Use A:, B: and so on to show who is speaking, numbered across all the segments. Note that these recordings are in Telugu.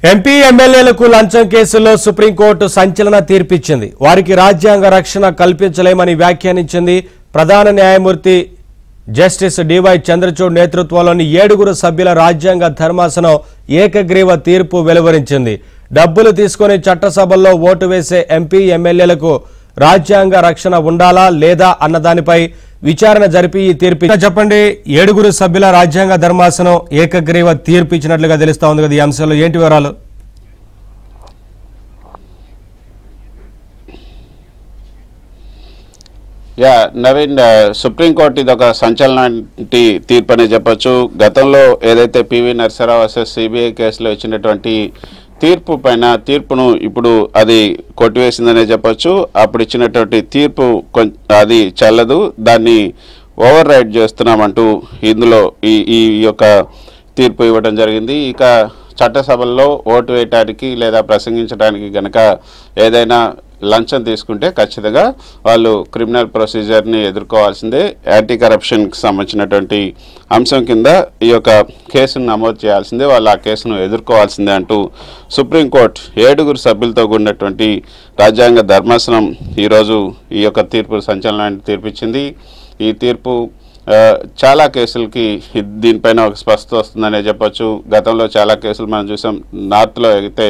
A: ఎంపీ ఎమ్మెల్యేలకు లంచం కేసులో సుప్రీంకోర్టు సంచలన తీర్పిచ్చింది. వారికి రాజ్యాంగ రక్షణ కల్పించలేమని వ్యాఖ్యానించింది. ప్రధాన న్యాయమూర్తి జస్టిస్ డివై చంద్రచూడ్ నేతృత్వంలోని 7 సభ్యుల రాజ్యాంగ ధర్మాసనం ఏకగ్రీవ తీర్పు వెలువరించింది. డబ్బులు తీసుకుని చట్టసభల్లో ఓటు వేసే ఎంపీ ఎమ్మెల్యేలకు రాజ్యాంగ రక్షణ ఉండాలా లేదా అన్నదానిపై విచారణ జరిపి ఈ తీర్పు చెప్పండి. 7 సభ్యుల రాజ్యాంగ ధర్మాసనం ఏకగ్రీవ తీర్పు ఇచ్చినట్లుగా తెలుస్తా ఉంది కదా, ఈ అంశంలో ఏంటి వివరాలు?
B: నవీన్, సుప్రీంకోర్టు ఇది ఒక సంచలనానికి తీర్పు అనే చెప్పొచ్చు. గతంలో ఏదైతే పివి నరసింహారావు వర్సెస్ సిబిఐ కేసులో ఇచ్చినటువంటి తీర్పును ఇప్పుడు అది కొట్టివేసిందనే చెప్పొచ్చు. అప్పుడు ఇచ్చినటువంటి తీర్పు అది చెల్లదు, దాన్ని ఓవర్ రైడ్ చేస్తున్నామంటూ ఇందులో ఈ యొక్క తీర్పు ఇవ్వడం జరిగింది. ఇక చట్టసభల్లో ఓటు వేయటానికి లేదా ప్రసంగించడానికి గనక ఏదైనా లంచం తీసుకుంటే ఖచ్చితంగా వాళ్ళు క్రిమినల్ ప్రొసీజర్ని ఎదుర్కోవాల్సిందే. యాంటీ కరప్షన్కి సంబంధించినటువంటి అంశం కింద ఈ యొక్క కేసును నమోదు చేయాల్సిందే, వాళ్ళు ఆ కేసును ఎదుర్కోవాల్సిందే అంటూ సుప్రీంకోర్టు 7 సభ్యులతో కూడినటువంటి రాజ్యాంగ ధర్మాసనం ఈరోజు ఈ యొక్క తీర్పు సంచలనాన్ని తీర్పిచ్చింది. ఈ తీర్పు చాలా కేసులకి దీనిపైన ఒక స్పష్టత వస్తుందనే చెప్పొచ్చు. గతంలో చాలా కేసులు మనం చూసాం. నార్త్లో అయితే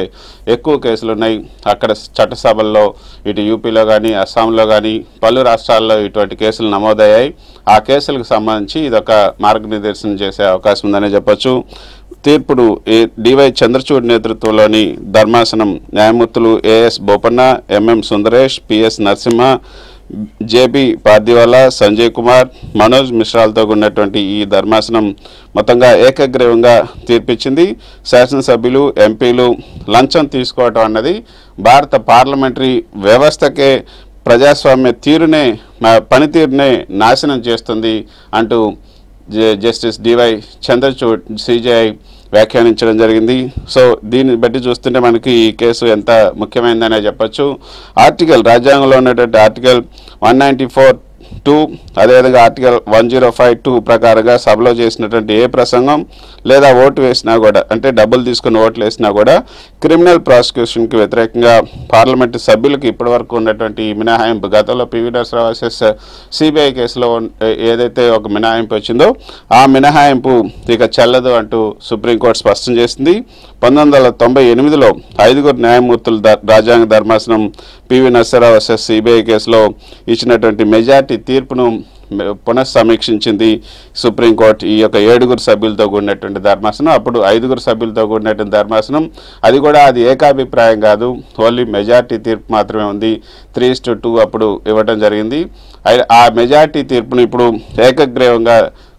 B: ఎక్కువ కేసులు ఉన్నాయి. అక్కడ చట్టసభల్లో ఇటు యూపీలో కానీ అస్సాంలో కానీ పలు రాష్ట్రాల్లో ఇటువంటి కేసులు నమోదయ్యాయి. ఆ కేసులకు సంబంధించి ఇదొక మార్గనిర్దేశనం చేసే అవకాశం ఉందనే చెప్పొచ్చు. తీర్పును డివై చంద్రచూడ్ నేతృత్వంలోని ధర్మాసనం న్యాయమూర్తులు AS Bopanna, MM Sundaresh, PS Narasimha, JB Pardiwala, Sanjay Kumar, Manoj మిశ్రాలతో ఉన్నటువంటి ఈ ధర్మాసనం మొత్తంగా ఏకగ్రీవంగా తీర్పిచ్చింది. శాసనసభ్యులు, ఎంపీలు లంచం తీసుకోవటం అన్నది భారత పార్లమెంటరీ వ్యవస్థకే, ప్రజాస్వామ్య పనితీరునే నాశనం చేస్తుంది అంటూ జస్టిస్ డివై చంద్రచూడ్ సిజేఐ వ్యాఖ్యానించడం జరిగింది. సో దీన్ని బట్టి చూస్తుంటే మనకి ఈ కేసు ఎంత ముఖ్యమైనదనే చెప్పచ్చు. రాజ్యాంగంలో ఉన్నటువంటి ఆర్టికల్ 194(2) అదేవిధంగా ఆర్టికల్ 105(2) ప్రకారంగా సభలో చేసినటువంటి ఏ ప్రసంగం లేదా ఓటు వేసినా కూడా, అంటే డబ్బులు తీసుకుని ఓట్లు వేసినా కూడా క్రిమినల్ ప్రాసిక్యూషన్కి వ్యతిరేకంగా పార్లమెంటు సభ్యులకు ఇప్పటివరకు ఉన్నటువంటి మినహాయింపు, గతంలో పివి నరసింహారావు వర్సెస్ సిబిఐ కేసులో ఏదైతే ఒక మినహాయింపు వచ్చిందో ఆ మినహాయింపు ఇక చెల్లదు అంటూ సుప్రీంకోర్టు స్పష్టం చేసింది. 1998లో 5 న్యాయమూర్తుల రాజ్యాంగ ధర్మాసనం పివి నరసింహారావు వర్సెస్ సిబిఐ కేసులో ఇచ్చినటువంటి మెజార్టీ తీర్పును పునఃసమీక్షించింది సుప్రీంకోర్టు. ఈ యొక్క 7 సభ్యులతో కూడినటువంటి ధర్మాసనం, అప్పుడు 5 సభ్యులతో కూడినటువంటి ధర్మాసనం, అది కూడా అది ఏకాభిప్రాయం కాదు, ఓన్లీ మెజార్టీ తీర్పు మాత్రమే ఉంది. 3:2 అప్పుడు ఇవ్వడం జరిగింది. ఆ మెజార్టీ తీర్పును ఇప్పుడు ఏకగ్రీవంగా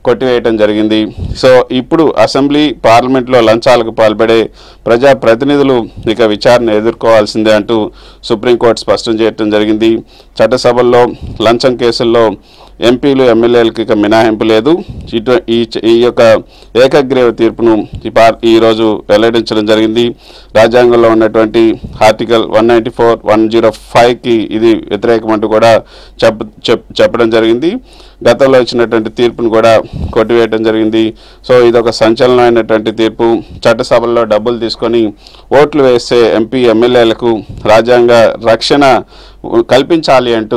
B: కొట్టివేయటం జరిగింది. సో ఇప్పుడు అసెంబ్లీ, పార్లమెంట్లో లంచాలకు పాల్పడే ప్రజాప్రతినిధులు ఇక విచారణ ఎదుర్కోవాల్సిందే అంటూ సుప్రీంకోర్టు స్పష్టం చేయటం జరిగింది. చట్టసభల్లో లంచం కేసుల్లో ఎంపీలు, ఎమ్మెల్యేలకు ఇక మినహాయింపు లేదు. ఈ యొక్క ఏకగ్రీవ తీర్పును ఈరోజు వెల్లడించడం జరిగింది. రాజ్యాంగంలో ఉన్నటువంటి ఆర్టికల్ 194, 105కి ఇది వ్యతిరేకమంటూ కూడా చెప్పడం జరిగింది. గతంలో ఇచ్చినటువంటి తీర్పును కూడా కొట్టివేయడం జరిగింది. సో ఇదొక సంచలనమైనటువంటి తీర్పు. చట్టసభల్లో డబ్బులు తీసుకొని ఓట్లు వేసే ఎంపీ, ఎమ్మెల్యేలకు రాజ్యాంగ రక్షణ కల్పించాలి అంటూ